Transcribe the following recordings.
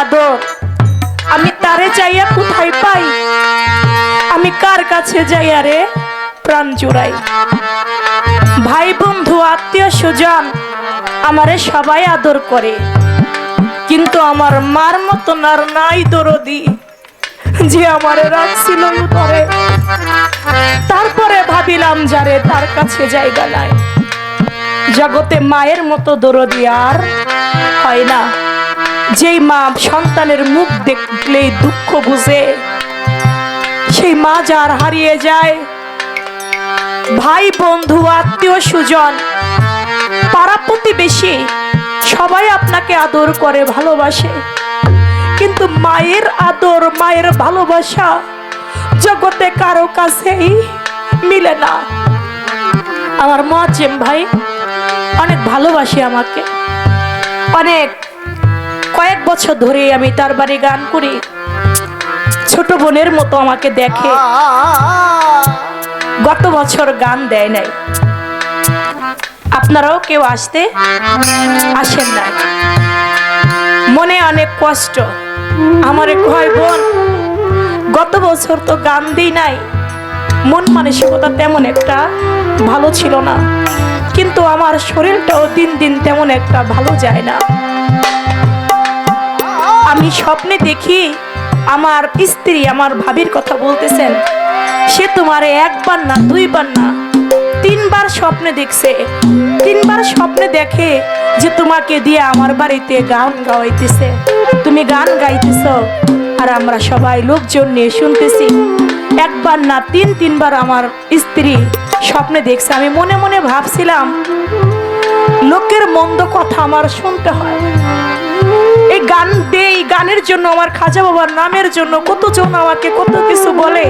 আদর আমি তারে চাইয়া কোথায় পাই? আমি কার কাছে যাইয়া রে প্রাণ জুড়াই? ভাই বন্ধু আত্মীয় স্বজন আমারে সবাই আদর করে, কিন্তু আমার মার মতন আর নাই দরদি যে আমারে রাখছিল ধরে। তারপরে ভাবিলাম যারে তার কাছে জায়গা নাই। জগতে মায়ের মতো দরদি আর হয় না। যেই মা সন্তানের মুখ দেখলেই দুঃখ বুঝে, সেই মা যার হারিয়ে যায়, ভাই বন্ধু আত্মীয় স্বজন পাড়া প্রতিবেশী সবাই আপনাকে আদর করে, ভালোবাসে, কিন্তু মায়ের আদর মায়ের ভালোবাসা জগতে কারো কাছেই মিলে না। আমার মুয়াজ্জেম ভাই অনেক ভালোবাসে আমাকে, অনেক কয়েক বছর ধরে আমি তার বাড়ি গান করি, ছোট বোনের মতো আমাকে দেখে। গত বছর গান দেয় নাই, আপনারাও কেউ আসতে আসেন নাই, মনে অনেক কষ্ট। আমারে কয় বোন গত বছর তো গান দিই নাই, মন মানসিকতা তেমন একটা ভালো ছিল না, কিন্তু আমার শরীরটাও দিন দিন তেমন একটা ভালো যায় না। আমি স্বপ্নে দেখি আমার স্ত্রী আমার ভাবির কথা বলতেছেন, সে তোমারে একবার না দুইবার না তিনবার স্বপ্নে দেখছে। তিনবার স্বপ্নে দেখে যে তোমাকে দিয়ে আমার বাড়িতে গান গাওয়াইতেছে, তুমি গান গাইতেছ আর আমরা সবাই লোকজন নিয়ে শুনতেছি। একবার না তিনবার আমার স্ত্রী স্বপ্নে দেখছে। আমি মনে মনে ভাবছিলাম লোকের মন্দ কথা আমার শুনতে হয়, এই গান দেই গানের জন্য, আমার খাজা বাবার নামের জন্য কতজন আমাকে কত কিছু বলে,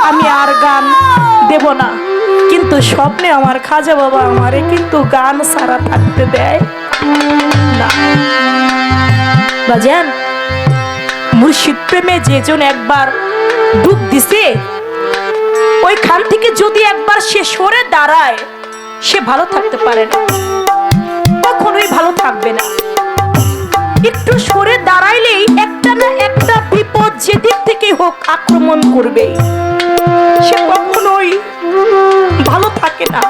আমি আর গান দেব না। কিন্তু স্বপ্নে আমার খাজা বাবা আমারে কিন্তু গান সারা থাকতে দেয় না। বাজান মুর্শিদ প্রেমে যেজন একবার ডুব দিছে, ওইখান থেকে যদি একবার সে সরে দাঁড়ায়, সে ভালো থাকতে পারে না, কখনোই ভালো থাকবে না। একটু সরে দাঁড়াইলেই একটা না একটা বিপদ যেদিক থেকে হোক আক্রমণ করবে, সে কখনোই ভালো থাকে না।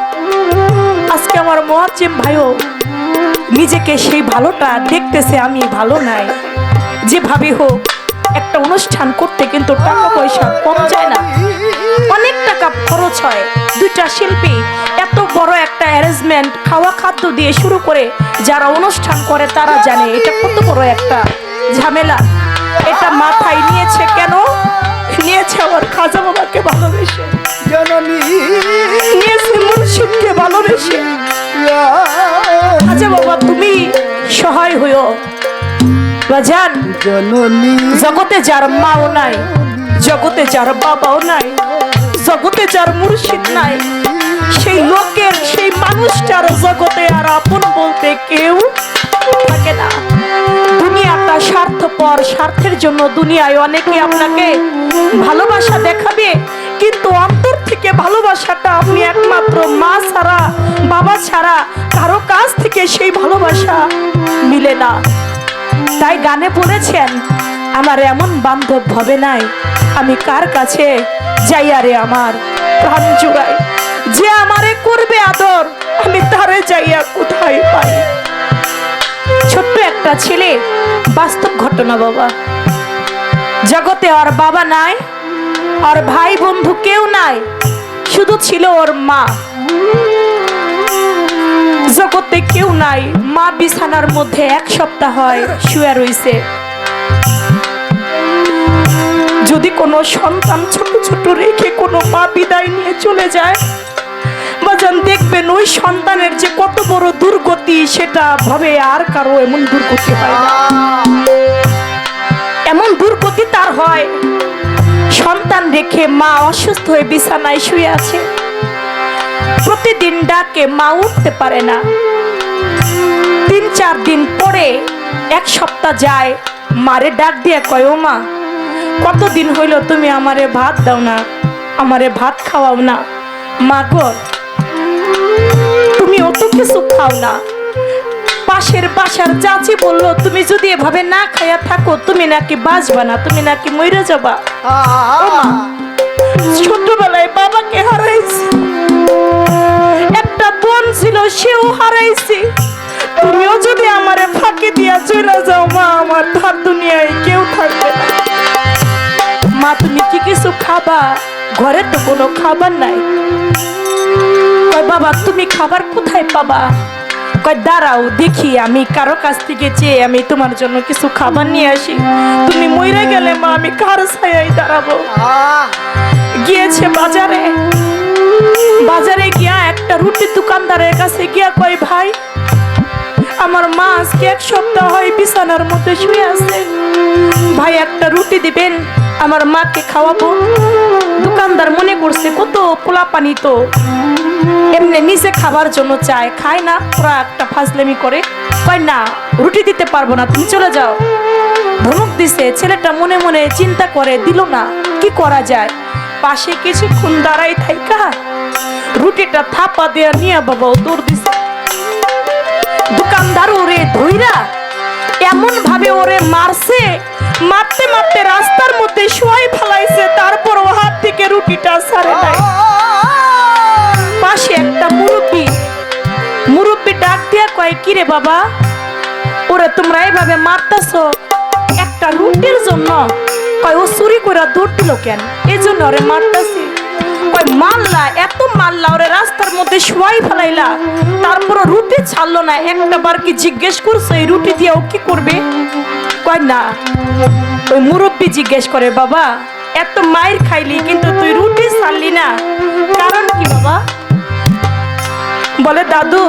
আজকে আমার মুয়াজ্জেম ভাইও নিজেকে সেই ভালোটা দেখতেছে আমি ভালো নাই। যেভাবে হোক একটা অনুষ্ঠান করতে কিন্তু টাকা পয়সা কম যায় না, অনেক টাকা খরচ হয়। দুইটা শিল্পী এত বড় একটা অ্যারেঞ্জমেন্ট, খাওয়া খাদ্য দিয়ে শুরু করে যারা অনুষ্ঠান করে তারা জানে এটা কত বড় একটা ঝামেলা। এটা মাথায় নিয়েছে কেন? নিয়েছে আমার খাজা বাবাকে ভালোবেসে, নিয়েছে মুর্শিদকে ভালোবেসে। খাজা বাবা তুমি সহায় হইও বাজান। জগতে যার মাও নাই, জগতে যার বাবাও নাই, জগতে যার মুর্শিদ নাই, সেই লোকের সেই মানুষটার জগতে আর আপন বলতে কেউ থাকে না। দুনিয়াটা স্বার্থপর, স্বার্থের জন্য দুনিয়ায় অনেকে আপনাকে ভালোবাসা দেখাবে, কিন্তু অন্তর থেকে ভালোবাসাটা আপনি একমাত্র মা ছাড়া বাবা ছাড়া কারো কাছ থেকে সেই ভালোবাসা মিলে না। তাই গানে বলেছেন আমার এমন বান্ধব হবে নাই, আমি কার কাছে যাইয়া রে আমার প্রাণ জুড়াই? যে আমারে করবে আদর আমি তারে যাইয়া কোথায় পাই? ছোট্ট একটা ছেলে, বাস্তব ঘটনা বাবা। জগতে ওর বাবা নাই, আর ভাই বন্ধু কেউ নাই, শুধু ছিল ওর মা। জগতে কেউ নাই, মা বিছানার মধ্যে এক সপ্তাহ হয় শুয়ে রইছে। যদি কোনো সন্তান ছোট ছোট রেখে কোনো মা বিদায় নিয়ে চলে যায়, বাজান দেখবেন ওই সন্তানের যে কত বড় দুর্গতি, সেটা ভাবে আর কারো এমন দুর্গতি হয় না। এমন দুর্গতি তার হয়, সন্তান রেখে মা অসুস্থ হয়ে বিছানায় শুয়ে আছে, প্রতিদিন ডাকে মা উঠতে পারে না। 3-4 দিন পরে এক সপ্তাহ যায়, মারে ডাক দিয়ে কয় ও মা কতদিন হইল তুমি আমারে ভাত দাও না, আমারে ভাত খাওয়াও না। মা গো তুমি অত কিছু খাও না, পাশের বাসার চাচি বলল তুমি যদি এভাবে না খাইয়া থাকো তুমি নাকি বাঁচবা না, তুমি নাকি মইরা যাবা। ও মা, ছোটবেলায় বাবাকে হারাইছি, একটা বোন ছিল সেও হারাইছি, তুমিও যদি আমারে ফাঁকি দিয়া চলে যাও মা, আমার ধার দুনিয়ায় কেউ থাকবে না। মা তুমি কি কিছু খাবা? ঘরে তো কোনো খাবার নাই। কয় বাবা তুমি খাবার কোথায় পাবা? কয় দাঁড়াও দেখি আমি কারো কাছ থেকে চেয়ে আমি তোমার জন্য কিছু খাবার নিয়ে আসি, তুমি মইরা গেলে মা আমি কার ছায়ায় দাঁড়াবো। গিয়েছে বাজারে, বাজারে গিয়া একটা রুটি দোকানদারের কাছে গিয়া কয় ভাই আমার মা আজকে 1 সপ্তাহ হয় বিছানার মধ্যে শুয়ে আছে, ভাই একটা রুটি দিবেন আমার মাকে খাওয়াবো। দোকানদার মনে করছে কত পোলা পানি তো এমনি নিজে খাবার জন্য চায়, খায় না, ওরা একটা ফাজলামি করে। কয় না রুটি দিতে পারবো না, তুমি চলে যাও। ধমক দিছে, ছেলেটা মনে মনে চিন্তা করে দিল না, কি করা যায়। পাশে কিছুক্ষণ দাঁড়াই থাইকা রুটিটা থাপা দেয়া নিয়ে বাবা দৌড় দিছে। দোকানদার ওরে ধইরা এমন ভাবে ওরে মারছে, মারতে মারতে রাস্তার মধ্যে শোয়াই ফেলাইছে, তারপর ও হাত থেকে রুটিটা ছাড়ে নাই। পাশে একটা মুরব্বি ডাক দিয়া কয় কিরে বাবা ওরে তোমরা এইভাবে মারতাছো একটা রুটির জন্য? কয় ও চুরি করে দৌড় দিল কেন, এই জন্য ওরে মারতাছি। কয় মারলা, এত মারলা, ওরে রাস্তার মধ্যে শোয়াই ফেলাইলা, তারপর রুটি ছাড়লো না, একটা বার কি জিজ্ঞেস করছো এই রুটি দিয়ে ও কি করবে? কয় না। ওই মুরব্বি জিজ্ঞেস করে বাবা এত মাইর খাইলি কিন্তু তুই রুটি ছাড়লি না, কারণ কি বাবা? বলে দাদু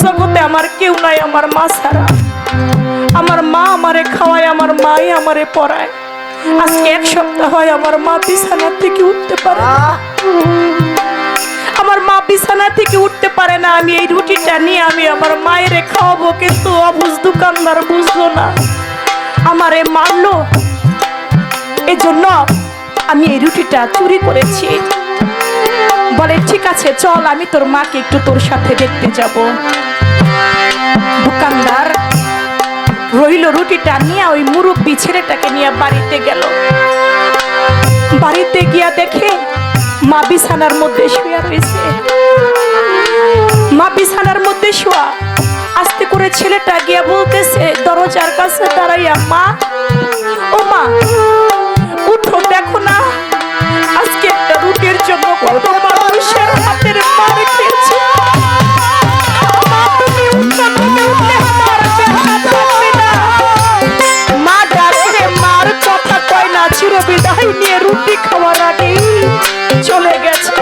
জগতে আমার কেউ নাই আমার মা ছাড়া, আমার মা আমারে খাওয়ায়, আমার মাই আমারে পড়ায়, আজকে 1 সপ্তাহ হয় আমার মা বিছানা থেকে উঠতে পারে না, আমার মা বিছানা থেকে উঠতে পারে না, আমি এই রুটিটা নিয়ে আমি আমার মায়ের খাওয়াবো, কিন্তু অবুঝ দোকানদার বুঝলো না, আমারে মারলো, এজন্য আমি এই রুটিটা চুরি করেছি। বলে ঠিক আছে চল আমি তোর মাকে একটু তোর সাথে দেখতে যাব। দোকানদার রইল রুটিটা নিয়ে ওই মুরব্বি ছেলেটাকে নিয়ে বাড়িতে গেল। বাড়িতে গিয়া দেখে মা বিছানার মধ্যে শুয়ে রয়েছে, মা বিছানার মধ্যে শোয়া। আস্তে করে ছেলেটা গিয়া বলতেছে দরজার কাছে দাঁড়াইয়া, মা ও মা উঠো, দেখো না আজকে একটা রুটির জন্য কত মানুষের হাতের মার খেয়েছে, মা তুমি উঠো, তুমি উঠলে আমার ব্যথা থাকবে না। মা ডাকে, মার কথা কয় না, চিরবিদায় নিয়ে রুটি খাওয়ার আগে চলে গেছে।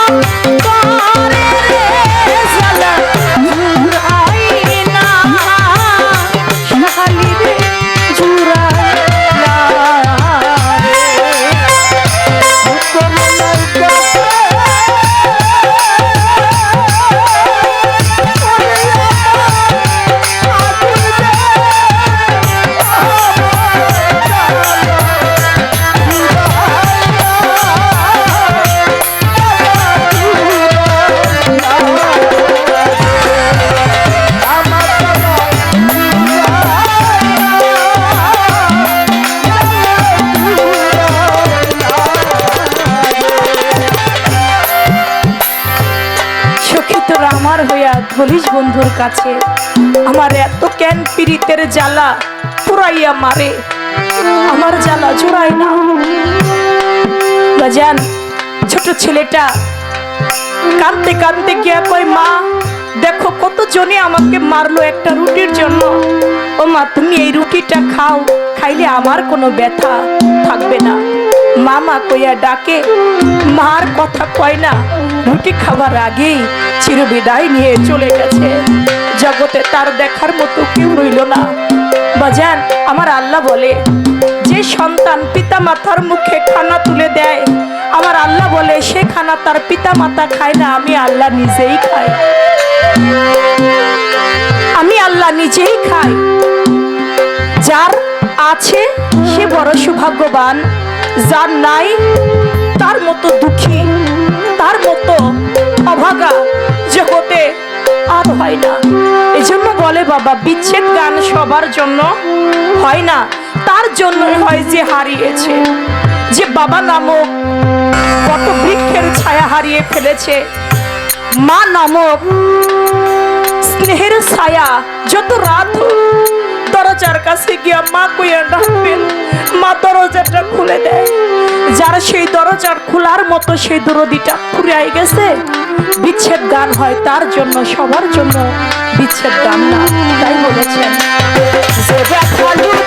করে রে জ্বালা জুড়াই না শালি রে জুড়াই না রে করুণার কাছে আমার হইয়া বলিস বন্ধুর কাছে আমার এত কেন পীড়িতের জ্বালা পুরাইয়া মারে আমার জ্বালা জোড়াই না বাজান ছোট ছেলেটা কাঁদতে কাঁদতে গিয়া কই মা দেখো কত জনে আমাকে মারলো একটা রুটির জন্য ও মা তুমি এই রুটিটা খাও খাইলে আমার কোনো ব্যথা থাকবে না মামা কইয়া ডাকে মার কথা কয় না রুটি খাবার আগেই চিরবিদায় নিয়ে চলে গেছে জগতে তার দেখার মতো কেউ রইল না বাজান আমার আল্লাহ বলে যে সন্তান পিতা মাতার মুখে খানা তুলে দেয় আমার আল্লাহ বলে সে খানা তার পিতা মাতা খায় না আমি আল্লাহ নিজেই খাই আমি আল্লাহ নিজেই খাই যার আছে সে বড় সৌভাগ্যবান যার নাই তার মতো দুঃখী তার মতো অভাগা জগতে আর হয় না এজন্য বলে বাবা বিচ্ছেদ গান সবার জন্য হয় না তার জন্যই হয় যে হারিয়েছে যে বাবা নামক কত বৃক্ষের ছায়া হারিয়ে ফেলেছে মা নামক স্নেহের ছায়া যত রাত দরজার কাছে গিয়া মা কইয়া ডাকবেন মা দরজাটা খুলে দেয় যারা সেই দরজার খোলার মতো সেই দরদিটা ফুরিয়ে গেছে বিচ্ছেদ গান হয় তার জন্য সবার জন্য বিচ্ছেদ গান না তাই বলেছেন যে ব্যথা